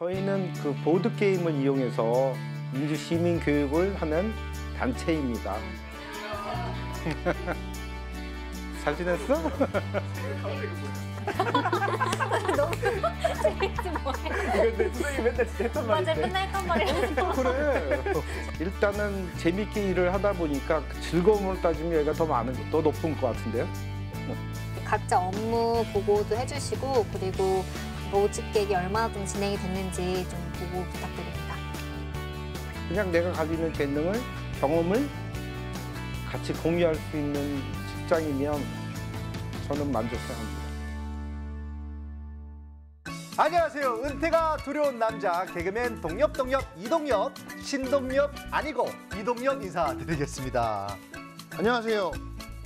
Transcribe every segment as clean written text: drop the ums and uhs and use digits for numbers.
저희는 그 보드 게임을 이용해서 민주 시민 교육을 하는 단체입니다. 잘 지냈어? 너무 재밌지 뭐해. 이거 내 선생님이 맨날 했단 맞아, 말인데. 맨날 했단 말이야. 그래. 일단은 재밌게 일을 하다 보니까 그 즐거움을 따지면 얘가 더 높은 것 같은데요? 각자 업무 보고도 해주시고 그리고 모집객이 얼마나 좀 진행이 됐는지 좀 보고 부탁드립니다. 그냥 내가 가지고 있는 재능을, 경험을 같이 공유할 수 있는 직장이면 저는 만족해합니다. 안녕하세요. 은퇴가 두려운 남자 개그맨 동엽 이동엽 신동엽 아니고 이동엽 인사드리겠습니다. 안녕하세요.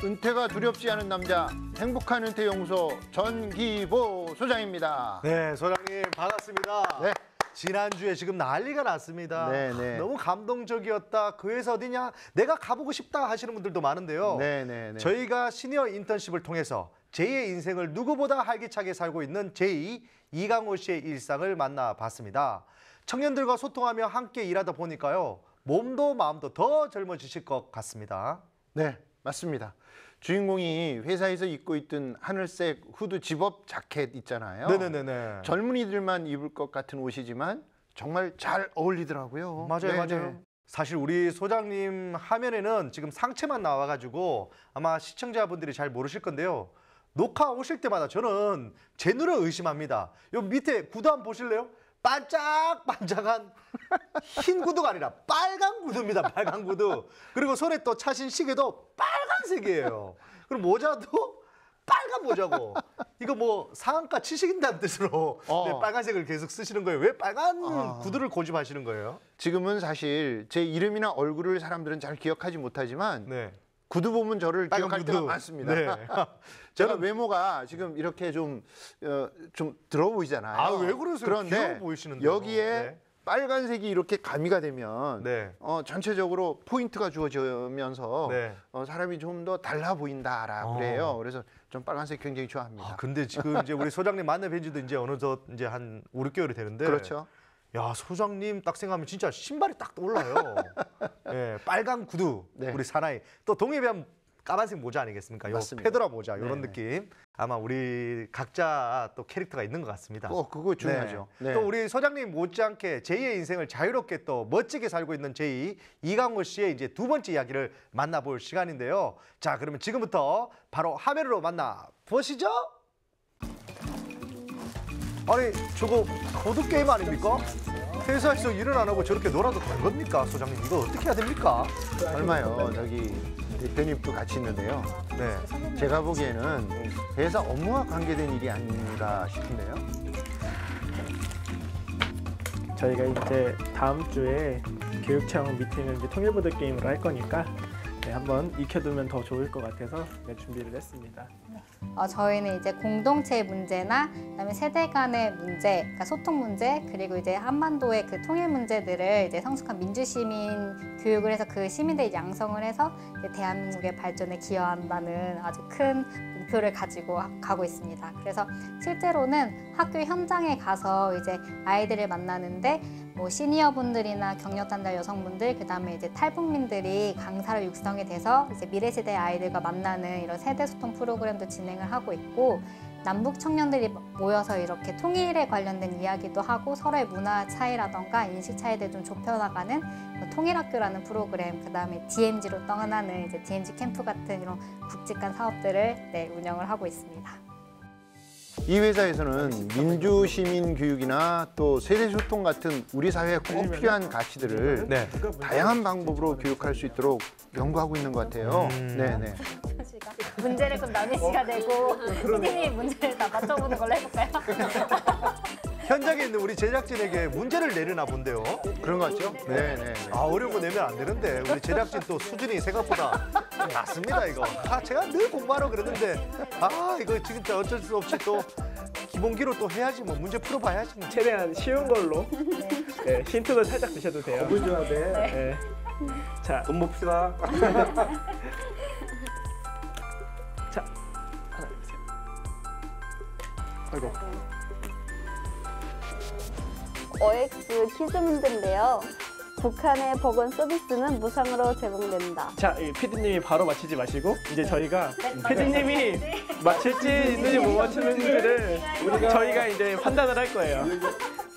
은퇴가 두렵지 않은 남자 행복한 은퇴연구소 전기보 소장입니다. 네, 소장님 반갑습니다. 네. 지난주에 지금 난리가 났습니다. 네. 너무 감동적이었다. 그 회사 어디냐? 내가 가보고 싶다 하시는 분들도 많은데요. 네. 저희가 시니어 인턴십을 통해서 제2의 인생을 누구보다 활기차게 살고 있는 제2 이강호 씨의 일상을 만나봤습니다. 청년들과 소통하며 함께 일하다 보니까요. 몸도 마음도 더 젊어지실 것 같습니다. 네, 맞습니다. 주인공이 회사에서 입고 있던 하늘색 후드 집업 자켓 있잖아요. 네네네. 젊은이들만 입을 것 같은 옷이지만 정말 잘 어울리더라고요. 맞아요. 네. 사실 우리 소장님 화면에는 지금 상체만 나와가지고 아마 시청자분들이 잘 모르실 건데요. 녹화 오실 때마다 저는 제 눈을 의심합니다. 요 밑에 구두 한번 보실래요? 반짝반짝한 흰 구두가 아니라 빨간 구두입니다. 빨간 구두. 그리고 손에 또 차신 시계도 빨간색이에요. 그리고 모자도 빨간 모자고. 이거 뭐 상한가 치식인다는 뜻으로 네, 빨간색을 계속 쓰시는 거예요. 왜 빨간 구두를 고집하시는 거예요? 지금은 사실 제 이름이나 얼굴을 사람들은 잘 기억하지 못하지만 네. 구두 보면 저를 빨간 기억할 구두. 때가 많습니다. 네. 제가 외모가 지금 이렇게 좀 들어 보이잖아요. 아, 왜 그러세요? 그런데 귀여워 보이시는데요. 여기에 네. 빨간색이 이렇게 가미가 되면 네. 전체적으로 포인트가 주어지면서 네. 사람이 좀 더 달라 보인다라고 그래요. 그래서 좀 빨간색 굉장히 좋아합니다. 아, 근데 지금 이제 우리 소장님 만나뵌 지도 이제 어느덧 이제 한 5, 6개월이 되는데 그렇죠. 야, 소장님 딱 생각하면 진짜 신발이 딱 떠올라요. 예, 빨간 구두, 네. 우리 사나이. 또 동해변 까만색 모자 아니겠습니까? 요 맞습니다. 페도라 모자, 이런 네네. 느낌. 아마 우리 각자 또 캐릭터가 있는 것 같습니다. 그거 중요하죠. 네. 네. 또 우리 소장님 못지않게 제2의 인생을 자유롭게 또 멋지게 살고 있는 제2 이강호 씨의 이제 두 번째 이야기를 만나볼 시간인데요. 자, 그러면 지금부터 바로 화면으로 만나보시죠. 아니, 저거 보드게임 아닙니까? 회사에서 일을 안 하고 저렇게 놀아도 되는 겁니까, 소장님? 이거 어떻게 해야 됩니까? 얼마요? 저기 대표님도 같이 있는데요. 네. 제가 보기에는 회사 업무와 관계된 일이 아닌가 싶은데요. 저희가 이제 다음 주에 교육청 미팅을 이제 통일보드 게임으로 할 거니까 한번 익혀두면 더 좋을 것 같아서 준비를 했습니다. 저희는 이제 공동체의 문제나 그다음에 세대 간의 문제, 그러니까 소통 문제, 그리고 이제 한반도의 그 통일 문제들을 이제 성숙한 민주시민 교육을 해서 그 시민들 양성을 해서 이제 대한민국의 발전에 기여한다는 아주 큰 목표를 가지고 가고 있습니다. 그래서 실제로는 학교 현장에 가서 이제 아이들을 만나는데 뭐 시니어분들이나 경력 단절 여성분들, 그다음에 이제 탈북민들이 강사로 육성이 돼서 이제 미래 세대 아이들과 만나는 이런 세대 소통 프로그램도 진행을 하고 있고, 남북 청년들이 모여서 이렇게 통일에 관련된 이야기도 하고 서로의 문화 차이라던가 인식 차이들 좀 좁혀나가는 통일학교라는 프로그램, 그다음에 DMZ로 떠나는 이제 DMZ 캠프 같은 이런 굵직한 사업들을 운영을 하고 있습니다. 이 회사에서는 민주시민 교육이나 또 세대소통 같은 우리 사회에 꼭 필요한 가치들을 네. 다양한 방법으로 교육할 수 있도록 연구하고 있는 것 같아요. 네네. 문제를 그럼 남희 씨가 내고 피디님이 문제를 다 맞춰보는 걸로 해볼까요? 현장에 있는 우리 제작진에게 문제를 내리나 본데요. 그런 것 같죠? 네네. 아, 어려운 거 내면 안 되는데 우리 제작진 또 수준이 생각보다 낮습니다, 이거. 아, 제가 늘 공부하러 그러는데 이거 진짜 어쩔 수 없이 또 기본기로 또 해야지, 뭐 문제 풀어봐야지. 최대한 쉬운 걸로 힌트도 살짝 주셔도 돼요. 겁을 줘야 돼. 네. 자, 돈 봅시다. 자, 하나, 둘, 셋. 아이고. OX 퀴즈 문제인데요. 북한의 보건 서비스는 무상으로 제공된다. 자, PD님이 바로 맞히지 마시고 이제 저희가 PD님이 맞힐지 있는지 못 맞히는지를 저희가 이제 판단을 할 거예요.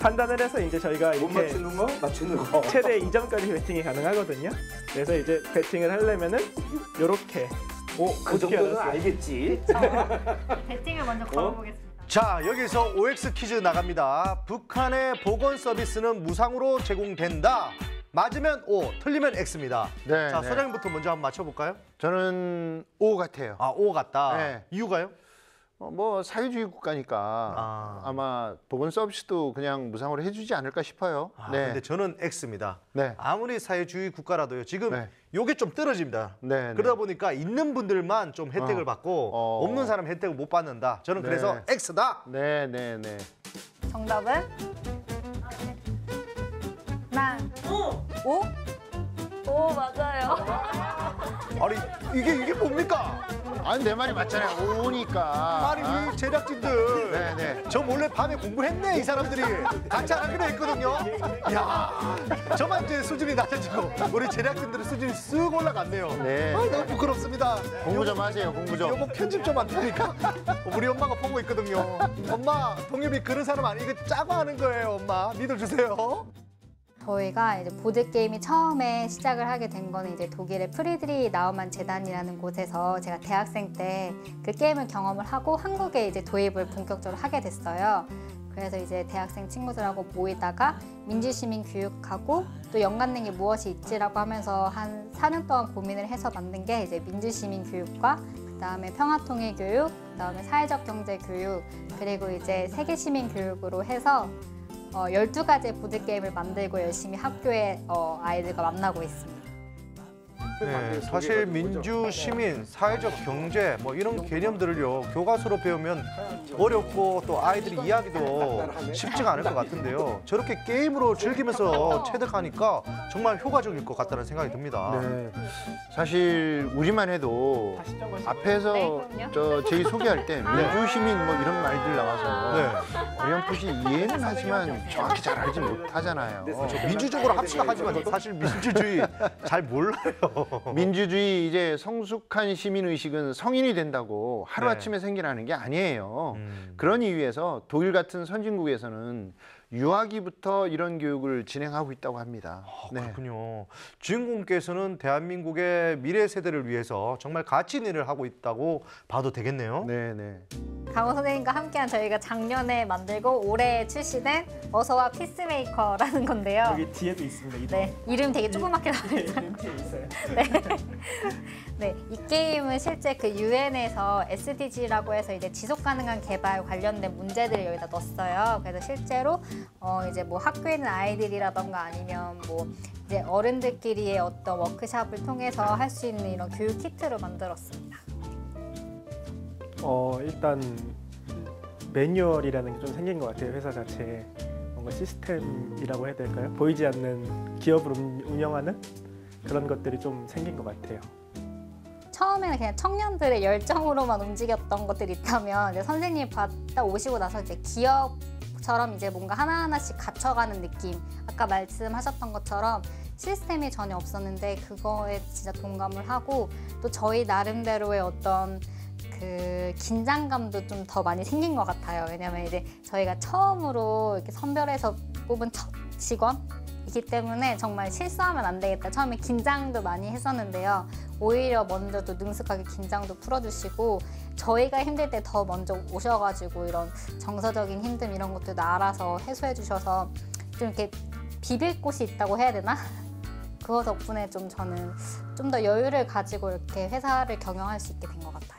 판단을 해서 이제 저희가 못 이렇게 맞추는 거, 맞추는 거. 최대 2점까지 배팅이 가능하거든요. 그래서 이제 배팅을 하려면은 요렇게 그 정도는 알겠지. 배팅을 먼저 걸어보겠습니다. 자, 여기서 OX 퀴즈 나갑니다. 북한의 보건 서비스는 무상으로 제공된다. 맞으면 O, 틀리면 X입니다. 네, 자, 네. 소장님부터 먼저 한번 맞춰볼까요? 저는 O 같아요. 아, O 같다. 네. 이유가요? 뭐 사회주의 국가니까 아마 보건 서비스도 그냥 무상으로 해주지 않을까 싶어요. 근데 저는 X입니다. 네. 아무리 사회주의 국가라도요. 지금 네. 요게 좀 떨어집니다. 네, 그러다 네. 보니까 있는 분들만 좀 혜택을 받고 없는 사람 혜택을 못 받는다. 저는 네. 그래서 X다. 네, 네, 네. 정답은? 하나, 오? 오, 맞아요. 아니 이게 뭡니까? 아니 내 말이 맞잖아요. 오니까. 아니 이 제작진들 네, 네. 저 몰래 밤에 공부했네 이 사람들이 같이 안 하기로 했거든요. 야 저만 이제 수준이 낮아지고 우리 제작진들의 수준이 쓱 올라갔네요. 네. 아, 너무 부끄럽습니다. 공부 좀 하세요. 공부 좀. 요거 편집 좀 안 됩니까? 우리 엄마가 보고 있거든요. 엄마 동엽이 그런 사람 아니 이거 짜고 하는 거예요. 엄마 믿어주세요. 저희가 이제 보드 게임이 처음에 시작을 하게 된 거는 이제 독일의 프리드리 나우만 재단이라는 곳에서 제가 대학생 때 그 게임을 경험을 하고 한국에 이제 도입을 본격적으로 하게 됐어요. 그래서 이제 대학생 친구들하고 모이다가 민주시민 교육하고 또 연관된 게 무엇이 있지라고 하면서 한 4년 동안 고민을 해서 만든 게 이제 민주시민 교육과 그다음에 평화통일 교육, 그다음에 사회적 경제 교육, 그리고 이제 세계 시민 교육으로 해서 12가지의 보드게임을 만들고 열심히 학교에 아이들과 만나고 있습니다. 네, 사실 민주, 시민, 사회적 경제 뭐 이런 개념들을요 교과서로 배우면 어렵고 또 아이들이 이해하기도 쉽지가 않을 것 같은데요. 저렇게 게임으로 즐기면서 체득하니까 정말 효과적일 것 같다는 생각이 듭니다. 네. 사실 우리만 해도 앞에서 저 저희 소개할 때 민주시민 뭐 이런 말들 나와서 네. 어렴풋이 이해는 하지만 정확히 잘 알지 못하잖아요. 민주적으로 합시다 하지만 사실 민주주의 잘 몰라요. 민주주의 이제 성숙한 시민 의식은 성인이 된다고 하루아침에 생겨나는 게 아니에요. 그런 이유에서 독일 같은 선진국에서는 유아기부터 이런 교육을 진행하고 있다고 합니다. 그렇군요. 주인공께서는 대한민국의 미래 세대를 위해서 정말 가치 있는 일을 하고 있다고 봐도 되겠네요. 네, 네. 강호 선생님과 함께한 저희가 작년에 만들고 올해 출시된 어서와 피스메이커라는 건데요. 여기 뒤에도 있습니다. 이름. 네, 이름 되게 조그맣게 나와있어요. 뒤에 있어요. 네, 이 게임은 실제 그 UN에서 SDG라고 해서 이제 지속 가능한 개발 관련된 문제들을 여기다 넣었어요. 그래서 실제로 이제 뭐 학교에 있는 아이들이라던가 아니면 뭐 이제 어른들끼리의 어떤 워크숍을 통해서 할 수 있는 이런 교육 키트로 만들었습니다. 일단 매뉴얼이라는 게 좀 생긴 것 같아요. 회사 자체에 뭔가 시스템이라고 해야 될까요? 보이지 않는 기업을 운영하는 그런 것들이 좀 생긴 것 같아요. 처음에는 그냥 청년들의 열정으로만 움직였던 것들이 있다면 이제 선생님이 받다 오시고 나서 이제 기업처럼 이제 뭔가 하나하나씩 갖춰가는 느낌. 아까 말씀하셨던 것처럼 시스템이 전혀 없었는데 그거에 진짜 동감을 하고 또 저희 나름대로의 어떤 그 긴장감도 좀 더 많이 생긴 것 같아요. 왜냐면 이제 저희가 처음으로 이렇게 선별해서 뽑은 첫 직원이기 때문에 정말 실수하면 안 되겠다. 처음에 긴장도 많이 했었는데요. 오히려 먼저 또 능숙하게 긴장도 풀어주시고 저희가 힘들 때 더 먼저 오셔가지고 이런 정서적인 힘듦 이런 것들도 알아서 해소해 주셔서 좀 이렇게 비빌 곳이 있다고 해야 되나? 그거 덕분에 좀 저는 좀 더 여유를 가지고 이렇게 회사를 경영할 수 있게 된 것 같아요.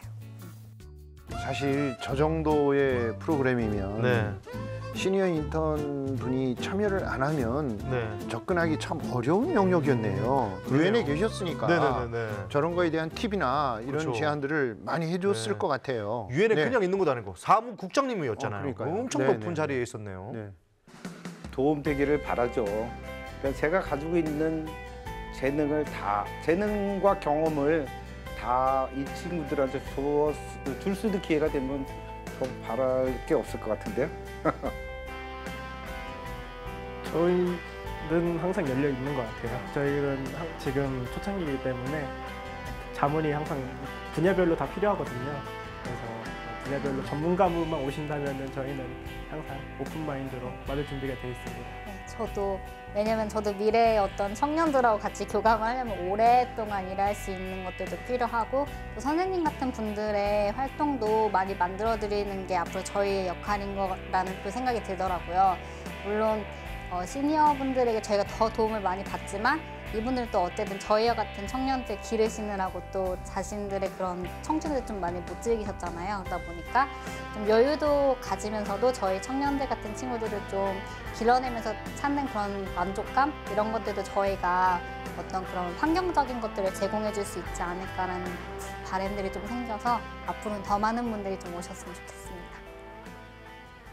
사실 저 정도의 프로그램이면 네. 시니어 인턴 분이 참여를 안 하면 네. 접근하기 참 어려운 영역이었네요. 유엔에 계셨으니까 네네네. 저런 거에 대한 팁이나 이런 그렇죠. 제안들을 많이 해줬을 네. 것 같아요. 유엔에 네. 그냥 있는 것도 아니고 사무국장님이었잖아요. 그러니까요. 엄청 네, 높은 네. 자리에 있었네요. 네. 도움되기를 바라죠. 그러니까 제가 가지고 있는 재능과 경험을 다 이 친구들한테 줄 수 있는 기회가 되면 더 바랄 게 없을 것 같은데요. 저희는 항상 열려 있는 것 같아요. 저희는 지금 초창기이기 때문에 자문이 항상 분야별로 다 필요하거든요. 그래서 분야별로 전문가분만 오신다면 저희는 항상 오픈 마인드로 받을 준비가 돼 있습니다. 네, 왜냐면 저도 미래의 어떤 청년들하고 같이 교감을 하려면 오랫동안 일할 수 있는 것들도 필요하고 또 선생님 같은 분들의 활동도 많이 만들어드리는 게 앞으로 저희의 역할인 거라는 또 생각이 들더라고요. 물론 시니어 분들에게 저희가 더 도움을 많이 받지만 이분들은 또 어쨌든 저희와 같은 청년들 기르시느라고 또 자신들의 그런 청춘을 좀 많이 못 즐기셨잖아요. 그러다 보니까 좀 여유도 가지면서도 저희 청년들 같은 친구들을 좀 길러내면서 찾는 그런 만족감 이런 것들도 저희가 어떤 그런 환경적인 것들을 제공해 줄 수 있지 않을까라는 바람들이 좀 생겨서 앞으로는 더 많은 분들이 좀 오셨으면 좋겠습니다.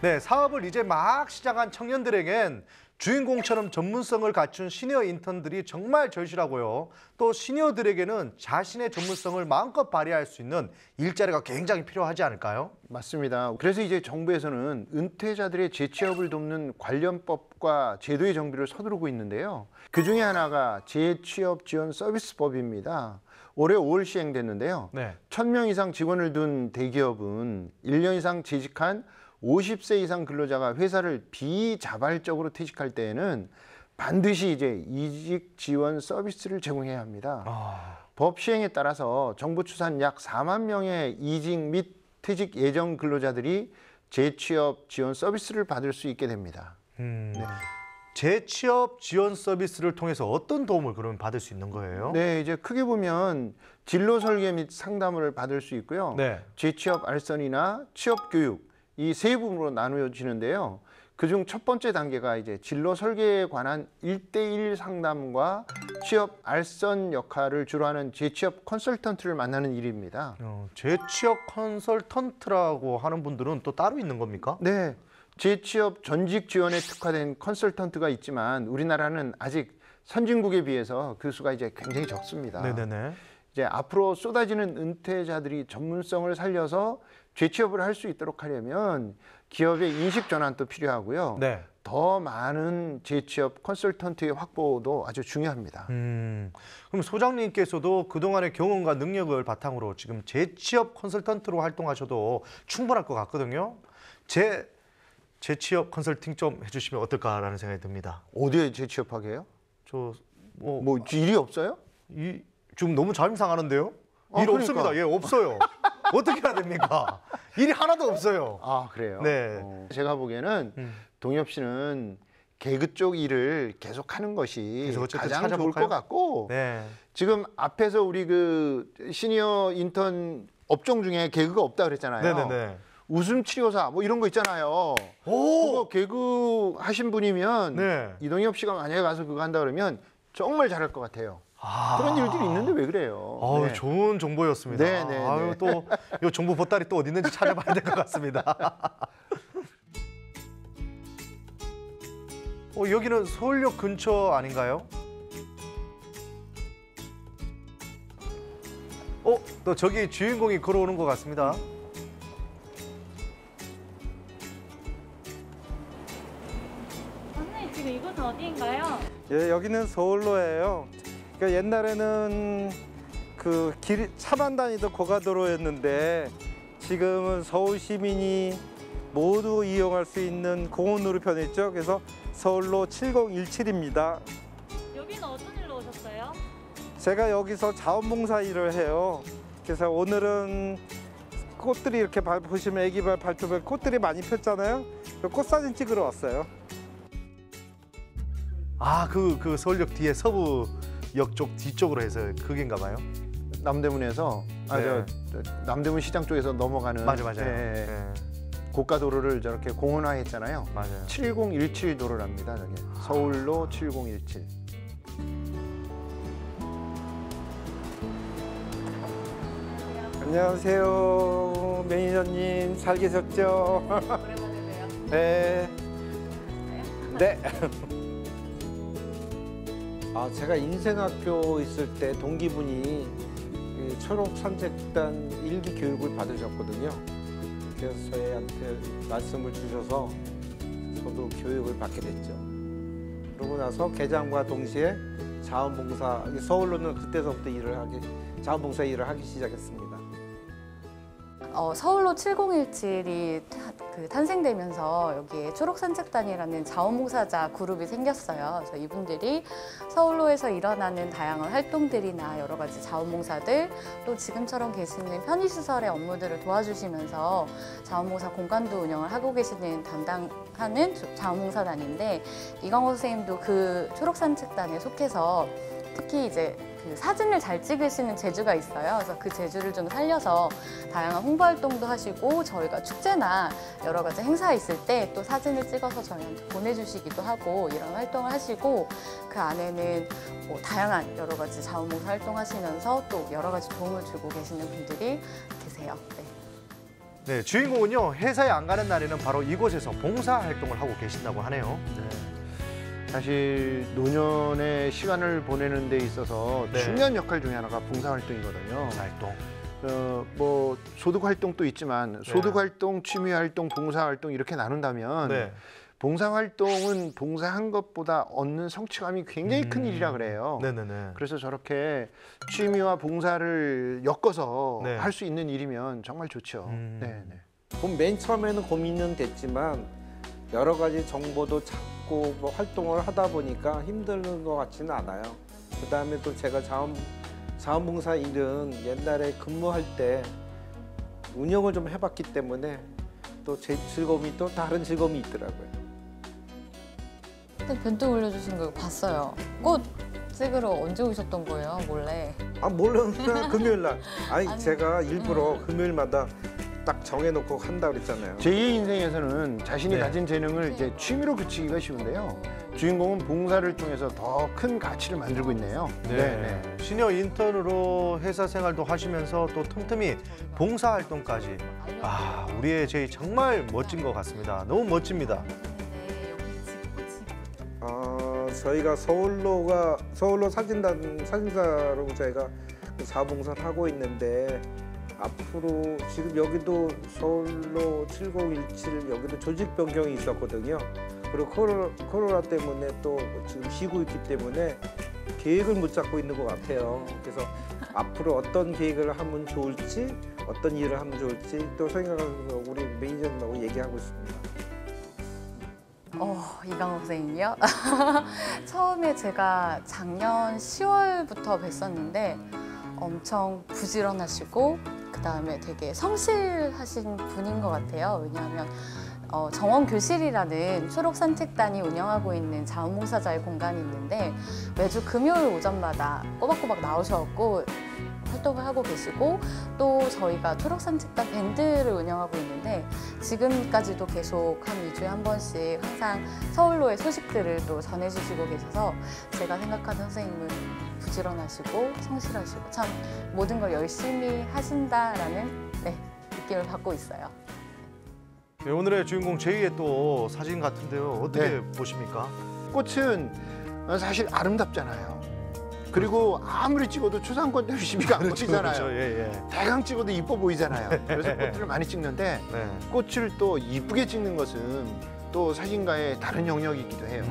네, 사업을 이제 막 시작한 청년들에겐 주인공처럼 전문성을 갖춘 시니어 인턴들이 정말 절실하고요. 또 시니어들에게는 자신의 전문성을 마음껏 발휘할 수 있는 일자리가 굉장히 필요하지 않을까요? 맞습니다. 그래서 이제 정부에서는 은퇴자들의 재취업을 돕는 관련법과 제도의 정비를 서두르고 있는데요. 그중에 하나가 재취업 지원 서비스법입니다. 올해 5월 시행됐는데요. 네. 1000명 이상 직원을 둔 대기업은 1년 이상 재직한 50세 이상 근로자가 회사를 비자발적으로 퇴직할 때에는 반드시 이제 이직 지원 서비스를 제공해야 합니다. 법 시행에 따라서 정부 추산 약 4만 명의 이직 및 퇴직 예정 근로자들이 재취업 지원 서비스를 받을 수 있게 됩니다. 네. 재취업 지원 서비스를 통해서 어떤 도움을 그러면 받을 수 있는 거예요? 네, 이제 크게 보면 진로 설계 및 상담을 받을 수 있고요. 네. 재취업 알선이나 취업 교육 이 세 부분으로 나누어지는데요. 그중 첫 번째 단계가 이제 진로 설계에 관한 1대1 상담과 취업 알선 역할을 주로 하는 재취업 컨설턴트를 만나는 일입니다. 재취업 컨설턴트라고 하는 분들은 또 따로 있는 겁니까? 네, 재취업 전직 지원에 특화된 컨설턴트가 있지만 우리나라는 아직 선진국에 비해서 그 수가 이제 굉장히 적습니다. 네네네. 이제 앞으로 쏟아지는 은퇴자들이 전문성을 살려서 재취업을 할 수 있도록 하려면 기업의 인식 전환도 필요하고요. 네. 더 많은 재취업 컨설턴트의 확보도 아주 중요합니다. 그럼 소장님께서도 그동안의 경험과 능력을 바탕으로 지금 재취업 컨설턴트로 활동하셔도 충분할 것 같거든요. 재취업 컨설팅 좀 해주시면 어떨까라는 생각이 듭니다. 어디에 재취업하게 해요? 뭐 일이 없어요? 지금 너무 자존상하는데요? 아, 일 그러니까. 없습니다. 예, 없어요. 어떻게 해야 됩니까? 일이 하나도 없어요. 아, 그래요? 네. 제가 보기에는 동엽 씨는 개그 쪽 일을 계속하는 것이 그래서 어쨌든 가장 좋을 찾아볼까요? 것 같고 네. 지금 앞에서 우리 그 시니어 인턴 업종 중에 개그가 없다 그랬잖아요. 네네네. 웃음 치료사 뭐 이런 거 있잖아요. 그거 개그 하신 분이면 네. 이동엽 씨가 만약에 가서 그거 한다 그러면 정말 잘할 것 같아요. 그런 일들이 있는데 왜 그래요? 네. 좋은 정보였습니다. 네. 아유, 또 이 정보 보따리 또 어디 있는지 찾아봐야 될 것 같습니다. 여기는 서울역 근처 아닌가요? 또 저기 주인공이 걸어오는 것 같습니다. 선생님 지금 이곳은 어디인가요? 예, 여기는 서울로예요. 그러니까 옛날에는 그 차만 다니던 고가도로였는데 지금은 서울 시민이 모두 이용할 수 있는 공원으로 변했죠. 그래서 서울로 7017입니다. 여기는 어떤 일로 오셨어요? 제가 여기서 자원봉사 일을 해요. 그래서 오늘은 꽃들이 이렇게 보시면 애기발 발톱에 꽃들이 많이 폈잖아요. 꽃사진 찍으러 왔어요. 그 서울역 뒤에 서부역 쪽 뒤쪽으로 해서 그긴가 봐요. 남대문에서 남대문 시장 쪽에서 넘어가는 맞아요. 네. 네. 고가도로를 저렇게 공원화했잖아요. 맞아요. 7017 도로랍니다. 저게 서울로 7017. 안녕하세요, 매니저님. 잘 계셨죠? 오랜만이네요. 네. 네. 제가 인생학교 있을 때 동기분이 이 초록산책단 일기 교육을 받으셨거든요. 그래서 저희한테 말씀을 주셔서 저도 교육을 받게 됐죠. 그러고 나서 개장과 동시에 자원봉사, 서울로는 그때서부터 자원봉사 일을 하기 시작했습니다. 서울로 7017이 탄생되면서 여기에 초록산책단이라는 자원봉사자 그룹이 생겼어요. 그래서 이분들이 서울로에서 일어나는 다양한 활동들이나 여러 가지 자원봉사들, 또 지금처럼 계시는 편의시설의 업무들을 도와주시면서 자원봉사 공간도 운영을 하고 계시는 담당하는 자원봉사단인데, 이광호 선생님도 그 초록산책단에 속해서 특히 이제 그 사진을 잘 찍으시는 재주가 있어요. 그래서 그 재주를 좀 살려서 다양한 홍보 활동도 하시고, 저희가 축제나 여러 가지 행사 있을 때 또 사진을 찍어서 저희한테 보내주시기도 하고 이런 활동을 하시고, 그 안에는 뭐 다양한 여러 가지 자원봉사 활동하시면서 또 여러 가지 도움을 주고 계시는 분들이 계세요. 네, 주인공은요, 회사에 안 가는 날에는 바로 이곳에서 봉사 활동을 하고 계신다고 하네요. 사실 노년의 시간을 보내는 데 있어서 네. 중요한 역할 중에 하나가 봉사활동이거든요. 활동. 뭐 소득활동도 있지만 소득활동, 취미활동, 봉사활동 이렇게 나눈다면 네. 봉사활동은 봉사한 것보다 얻는 성취감이 굉장히 큰 일이라 그래요. 네네네. 그래서 저렇게 취미와 봉사를 엮어서 네. 할 수 있는 일이면 정말 좋죠. 네네. 그럼 맨 처음에는 고민은 됐지만 여러 가지 정보도 찾고 뭐 활동을 하다 보니까 힘든 것 같지는 않아요. 그 다음에 또 제가 자원봉사 일은 옛날에 근무할 때 운영을 좀 해봤기 때문에 또 제 즐거움이 또 다른 즐거움이 있더라고요. 그때 변동 올려주신 거 봤어요. 꽃 찍으러 언제 오셨던 거예요, 몰래? 몰라. 금요일 날. 아니, 제가 일부러 금요일마다 딱 정해놓고 한다고 그랬잖아요. 제2의 인생에서는 자신이 네. 가진 재능을 이제 취미로 그치기가 쉬운데요. 주인공은 봉사를 통해서 더 큰 가치를 만들고 있네요. 네. 시니어 인턴으로 회사 생활도 하시면서 또 틈틈이 봉사 활동까지. 아, 우리의 제이 정말 멋진 것 같습니다. 너무 멋집니다. 저희가 서울로 사진사로 저희가 자원봉사를 하고 있는데 앞으로 지금 여기도 서울로 7017 여기도 조직 변경이 있었거든요. 그리고 코로나 때문에 또 지금 쉬고 있기 때문에 계획을 못 잡고 있는 것 같아요. 그래서 앞으로 어떤 계획을 하면 좋을지, 어떤 일을 하면 좋을지 또 생각하면서 우리 매니저님하고 얘기하고 있습니다. 이광호 선생님이요? 처음에 제가 작년 10월부터 뵀었는데 엄청 부지런하시고 그다음에 되게 성실하신 분인 것 같아요. 왜냐하면 정원교실이라는 초록산책단이 운영하고 있는 자원봉사자의 공간이 있는데 매주 금요일 오전마다 꼬박꼬박 나오셔갖고 활동을 하고 계시고, 또 저희가 초록산책단 밴드를 운영하고 있는데 지금까지도 계속 한 2주에 한 번씩 항상 서울로의 소식들을 또 전해주시고 계셔서 제가 생각하는 선생님은 부지런하시고 성실하시고 참 모든 걸 열심히 하신다라는 느낌을 받고 있어요. 네, 오늘의 주인공 제이의 또 사진 같은데요. 어떻게 네. 보십니까? 꽃은 사실 아름답잖아요. 그리고 아무리 찍어도 초상권 대로 12가 안 찍잖아요. 그렇죠. 예. 대강 찍어도 이뻐 보이잖아요. 그래서 꽃들을 많이 찍는데 네. 꽃을 또 이쁘게 찍는 것은 또 사진가의 다른 영역이기도 해요.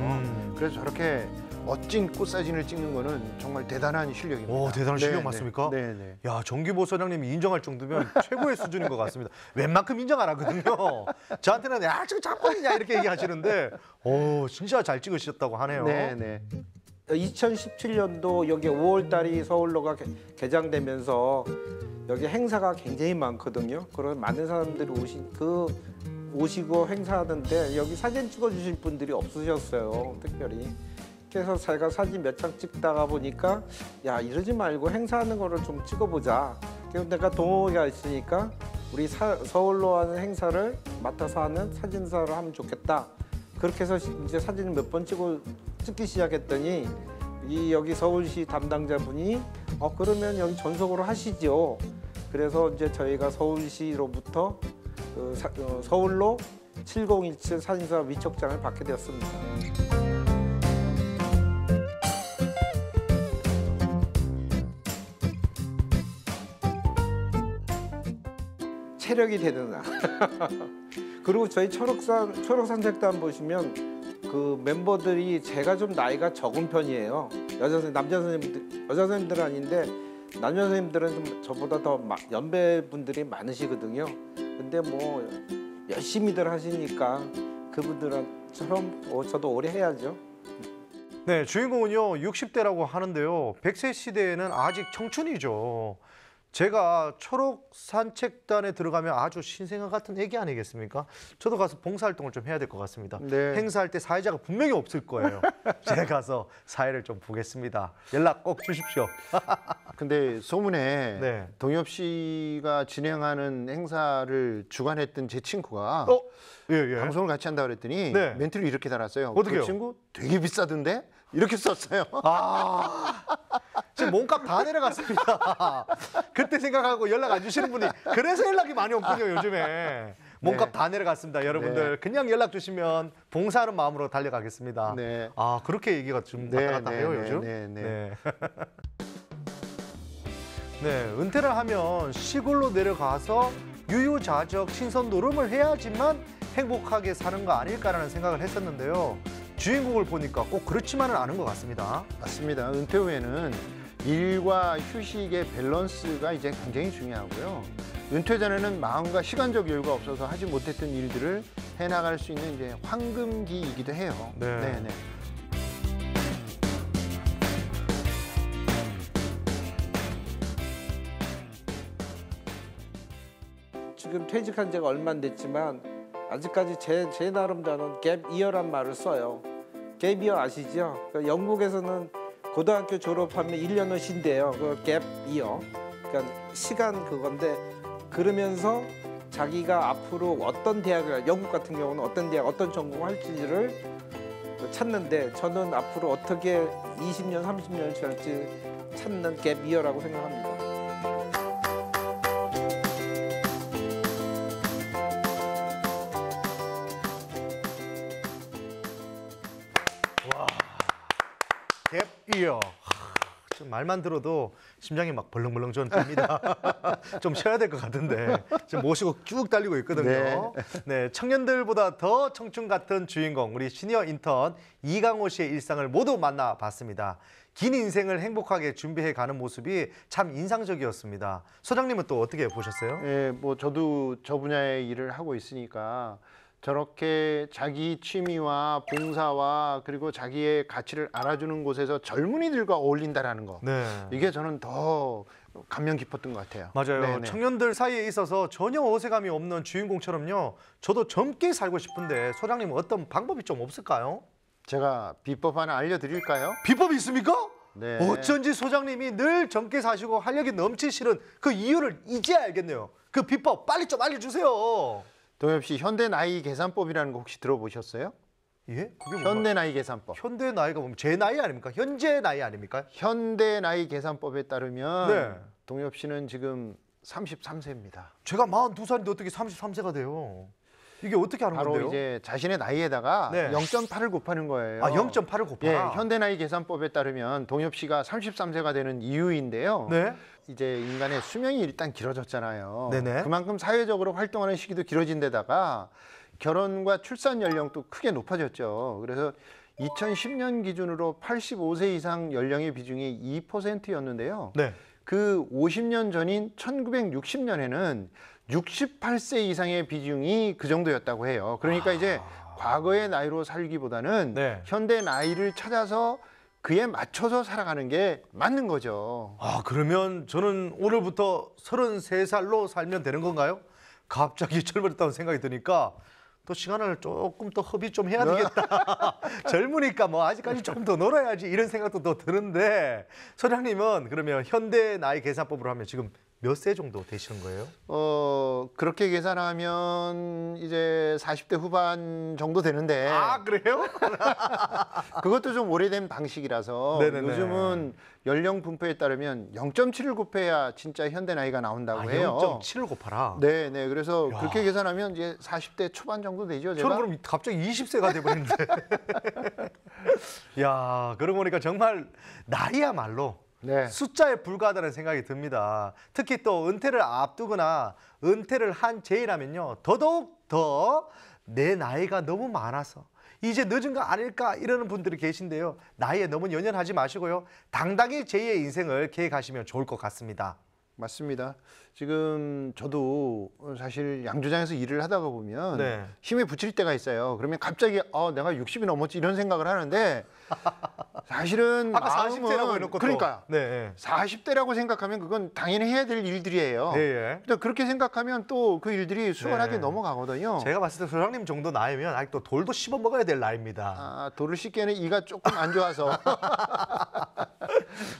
그래서 저렇게 멋진 꽃 사진을 찍는 거는 정말 대단한 실력입니다. 오, 대단한 실력 맞습니까? 네네. 야, 정기보 소장님이 인정할 정도면 최고의 수준인 것 같습니다. 웬만큼 인정 안 하거든요. 저한테는 야, 지금 작품이냐 이렇게 얘기하시는데, 오, 진짜 잘 찍으셨다고 하네요. 네네. 2017년도 여기 5월 달이 서울로가 개장되면서 여기 행사가 굉장히 많거든요. 그런 많은 사람들이 오시고 행사하는데 여기 사진 찍어주실 분들이 없으셨어요, 특별히. 그래서 제가 사진 몇 장 찍다가 보니까 야, 이러지 말고 행사하는 거를 좀 찍어보자. 그래서 내가 동호회가 있으니까 우리 서울로 하는 행사를 맡아서 하는 사진사를 하면 좋겠다. 그렇게 해서 이제 사진을 몇 번 찍기 시작했더니 여기 서울시 담당자분이 그러면 여기 전속으로 하시죠. 그래서 이제 저희가 서울시로부터 서울로 7017 사진사 위촉장을 받게 되었습니다. 체력이 되는 날. 그리고 저희 초록산책단 보시면 그 멤버들이 제가 좀 나이가 적은 편이에요. 남자 선생님들, 여자 선생님들은 아닌데 남자 선생님들은 좀 저보다 더 연배분들이 많으시거든요. 근데 뭐 열심히들 하시니까 그분들처럼 저도 오래 해야죠. 네, 주인공은요 60대라고 하는데요. 100세 시대에는 아직 청춘이죠. 제가 초록 산책단에 들어가면 아주 신생아 같은 애기 아니겠습니까? 저도 가서 봉사활동을 좀 해야 될 것 같습니다. 네. 행사할 때 사회자가 분명히 없을 거예요. 제가 가서 사회를 좀 보겠습니다. 연락 꼭 주십시오. 근데 소문에 네. 동엽 씨가 진행하는 행사를 주관했던 제 친구가 예. 방송을 같이 한다고 그랬더니 네. 멘트를 이렇게 달았어요. 어떻게요? 그 친구 되게 비싸던데? 이렇게 썼어요. 지금 몸값 다 내려갔습니다. 그때 생각하고 연락 안 주시는 분이 그래서 연락이 많이 없군요, 요즘에. 몸값 다 내려갔습니다. 여러분들 네. 그냥 연락 주시면 봉사하는 마음으로 달려가겠습니다. 네. 아, 그렇게 얘기가 좀 왔다 갔다 해요, 요즘? 네. 네, 은퇴를 하면 시골로 내려가서 유유자적 신선 노름을 해야지만 행복하게 사는 거 아닐까라는 생각을 했었는데요. 주인공을 보니까 꼭 그렇지만은 않은 것 같습니다. 맞습니다. 은퇴 후에는 일과 휴식의 밸런스가 이제 굉장히 중요하고요. 은퇴 전에는 마음과 시간적 여유가 없어서 하지 못했던 일들을 해나갈 수 있는 이제 황금기이기도 해요. 네. 지금 퇴직한 지가 얼마 안 됐지만 아직까지 제 나름대로는 갭 이어란 말을 써요. 갭 이어 아시죠? 그러니까 영국에서는 고등학교 졸업하면 1년을 쉰대요. 그 갭 이어. 그러니까 시간 그건데 그러면서 자기가 앞으로 어떤 대학을, 영국 같은 경우는 어떤 대학, 어떤 전공을 할지를 찾는데 저는 앞으로 어떻게 20년, 30년을 지날지 찾는 갭 이어라고 생각합니다. 갭 이어. 지금 말만 들어도 심장이 막 벌렁벌렁 전 듭니다. 좀 쉬어야 될 것 같은데 지금 모시고 쭉 달리고 있거든요. 네, 청년들보다 더 청춘 같은 주인공 우리 시니어 인턴 이강호 씨의 일상을 모두 만나봤습니다. 긴 인생을 행복하게 준비해가는 모습이 참 인상적이었습니다. 소장님은 또 어떻게 보셨어요? 예, 뭐 저도 저 분야의 일을 하고 있으니까 저렇게 자기 취미와 봉사와 그리고 자기의 가치를 알아주는 곳에서 젊은이들과 어울린다라는 거. 네. 이게 저는 더 감명 깊었던 것 같아요. 맞아요. 네네. 청년들 사이에 있어서 전혀 어색함이 없는 주인공처럼요. 저도 젊게 살고 싶은데 소장님은 어떤 방법이 좀 없을까요? 제가 비법 하나 알려드릴까요? 비법이 있습니까? 네. 어쩐지 소장님이 늘 젊게 사시고 활력이 넘치시는 그 이유를 이제야 알겠네요. 그 비법 빨리 좀 알려주세요. 동엽 씨, 현대 나이 계산법이라는 거 혹시 들어보셨어요? 예? 그게 현대 나이 계산법. 현대 나이가 뭡니까? 제 나이 아닙니까? 현재 나이 아닙니까? 현대 나이 계산법에 따르면 네. 동엽 씨는 지금 33세입니다. 제가 42살인데 어떻게 33세가 돼요? 이게 어떻게 하는 바로 건데요? 이제 자신의 나이에다가 네. 0.8을 곱하는 거예요. 아, 0.8을 곱하라? 예, 현대 나이 계산법에 따르면 동엽 씨가 33세가 되는 이유인데요. 네. 이제 인간의 수명이 일단 길어졌잖아요. 네네. 그만큼 사회적으로 활동하는 시기도 길어진 데다가 결혼과 출산 연령도 크게 높아졌죠. 그래서 2010년 기준으로 85세 이상 연령의 비중이 2%였는데요. 네. 그 50년 전인 1960년에는 68세 이상의 비중이 그 정도였다고 해요. 그러니까 이제 과거의 나이로 살기보다는 네. 현대 나이를 찾아서 그에 맞춰서 살아가는 게 맞는 거죠. 아, 그러면 저는 오늘부터 33살로 살면 되는 건가요? 갑자기 젊어졌다는 생각이 드니까 또 시간을 조금 더 허비 좀 해야 되겠다. 젊으니까 뭐 아직까지 조금 더 놀아야지 이런 생각도 더 드는데 소장님은 그러면 현대 나이 계산법으로 하면 지금 몇 세 정도 되시는 거예요? 그렇게 계산하면 이제 40대 후반 정도 되는데 아, 그래요? 그것도 좀 오래된 방식이라서 네네네. 요즘은 연령 분포에 따르면 0.7을 곱해야 진짜 현대 나이가 나온다고 아, 해요. 0.7을 곱하라? 네, 그래서 야. 그렇게 계산하면 이제 40대 초반 정도 되죠, 제가. 저는 그럼 갑자기 20세가 돼버리는데. 야, 그러고 보니까 정말 나이야말로 네. 숫자에 불과하다는 생각이 듭니다. 특히 또 은퇴를 앞두거나 은퇴를 한 제이라면요. 더더욱 더 내 나이가 너무 많아서 이제 늦은 거 아닐까 이러는 분들이 계신데요. 나이에 너무 연연하지 마시고요. 당당히 제2의 인생을 계획하시면 좋을 것 같습니다. 맞습니다. 지금 저도 사실 양조장에서 일을 하다가 보면 네. 힘에 부칠 때가 있어요. 그러면 갑자기 내가 60이 넘었지 이런 생각을 하는데 사실은 아까 마음은 40대라고 해놓고 그러니까 네. 40대라고 생각하면 그건 당연히 해야 될 일들이에요. 네. 근데 그렇게 생각하면 또 그 일들이 수월하게 네. 넘어가거든요. 제가 봤을 때 소장님 정도 나이면 아직도 돌도 씹어 먹어야 될 나이입니다. 돌을 씻기에는 이가 조금 안 좋아서.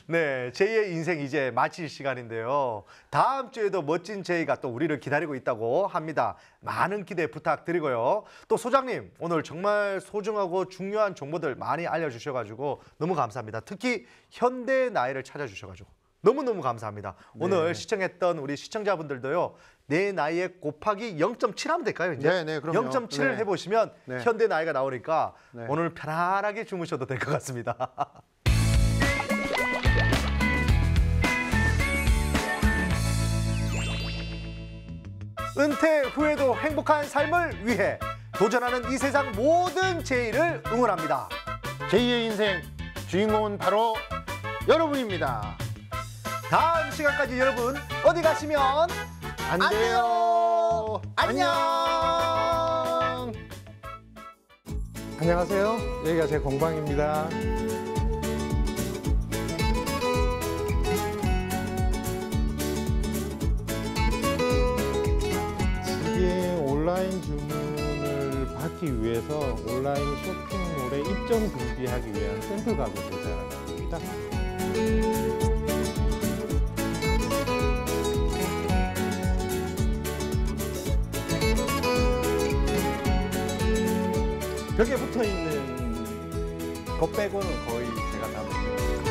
네, 제2의 인생 이제 마칠 시간인데요. 다음 주에도 멋진 제이가 또 우리를 기다리고 있다고 합니다. 많은 기대 부탁드리고요. 또 소장님 오늘 정말 소중하고 중요한 정보들 많이 알려주셔가지고 너무 감사합니다. 특히 현대의 나이를 찾아주셔가지고 너무너무 감사합니다. 오늘 시청했던 우리 시청자분들도요. 내 나이에 곱하기 0.7 하면 될까요? 이제? 네, 그럼요. 0.7을 네. 해보시면 네. 현대 나이가 나오니까 네. 오늘 편안하게 주무셔도 될 것 같습니다. 은퇴 후에도 행복한 삶을 위해 도전하는 이 세상 모든 제의를 응원합니다. 제2의 인생 주인공은 바로 여러분입니다. 다음 시간까지 여러분 어디 가시면 안 돼요. 안녕. 안녕하세요. 여기가 제 공방입니다. 지금 온라인 주문을 받기 위해서 온라인 쇼핑몰에 입점 준비하기 위한 샘플 가구 제작을 합니다. 벽에 붙어 있는 것 빼고는 거의 제가 다 만들었어요.